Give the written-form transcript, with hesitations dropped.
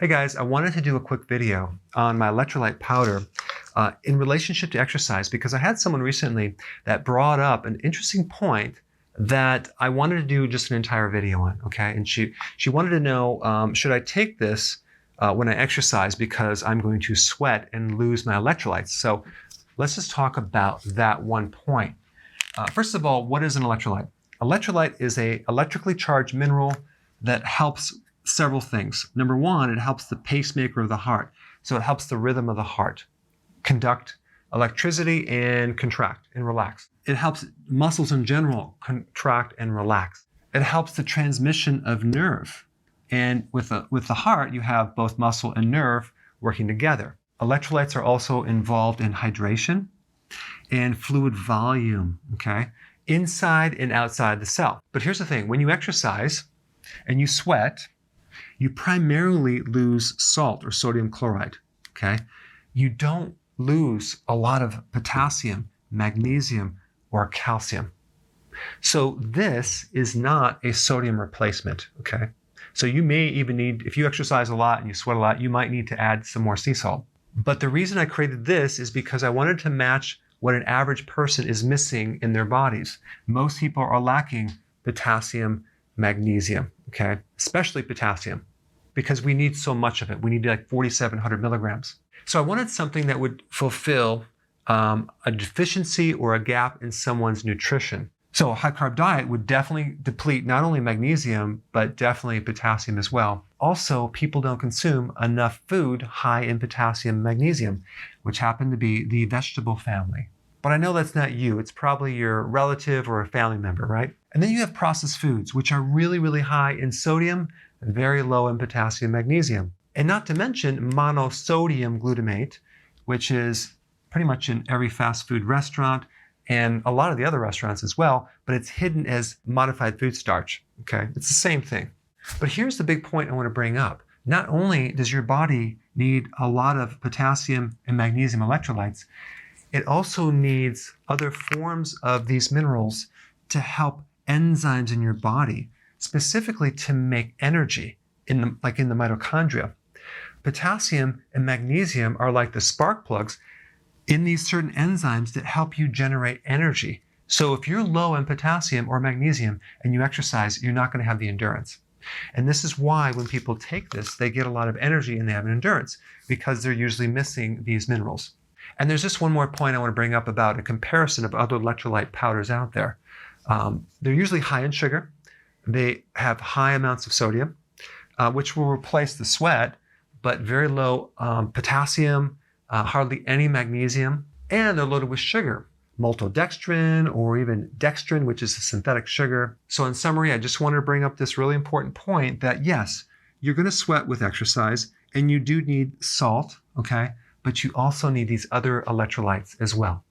Hey guys, I wanted to do a quick video on my electrolyte powder in relationship to exercise because I had someone recently that brought up an interesting point that I wanted to do just an entire video on, okay? And she wanted to know, should I take this when I exercise because I'm going to sweat and lose my electrolytes? So let's just talk about that one point. First of all, what is an electrolyte? Electrolyte is an electrically charged mineral that helps several things. Number one, it helps the pacemaker of the heart. So it helps the rhythm of the heart conduct electricity and contract and relax. It helps muscles in general contract and relax. It helps the transmission of nerve. And with the heart, you have both muscle and nerve working together. Electrolytes are also involved in hydration and fluid volume, okay? Inside and outside the cell. But here's the thing, when you exercise and you sweat, you primarily lose salt or sodium chloride, okay? You don't lose a lot of potassium, magnesium, or calcium. So this is not a sodium replacement, okay? So you may even need, if you exercise a lot and you sweat a lot, you might need to add some more sea salt. But the reason I created this is because I wanted to match what an average person is missing in their bodies. Most people are lacking potassium, magnesium, okay? Especially potassium, because we need so much of it. We need like 4,700 milligrams. So I wanted something that would fulfill a deficiency or a gap in someone's nutrition. So a high carb diet would definitely deplete not only magnesium, but definitely potassium as well. Also, people don't consume enough food high in potassium and magnesium, which happen to be the vegetable family. But I know that's not you. It's probably your relative or a family member, right? And then you have processed foods, which are really, really high in sodium and very low in potassium and magnesium. And not to mention monosodium glutamate, which is pretty much in every fast food restaurant and a lot of the other restaurants as well, but it's hidden as modified food starch, okay? It's the same thing. But here's the big point I want to bring up. Not only does your body need a lot of potassium and magnesium electrolytes, it also needs other forms of these minerals to help enzymes in your body, specifically to make energy, like in the mitochondria. Potassium and magnesium are like the spark plugs in these certain enzymes that help you generate energy. So if you're low in potassium or magnesium and you exercise, you're not going to have the endurance. And this is why when people take this, they get a lot of energy and they have an endurance because they're usually missing these minerals. And there's just one more point I want to bring up about a comparison of other electrolyte powders out there. They're usually high in sugar. They have high amounts of sodium, which will replace the sweat, but very low potassium, hardly any magnesium, and they're loaded with sugar, maltodextrin or even dextrin, which is a synthetic sugar. So in summary, I just wanted to bring up this really important point that yes, you're going to sweat with exercise and you do need salt, okay? But you also need these other electrolytes as well.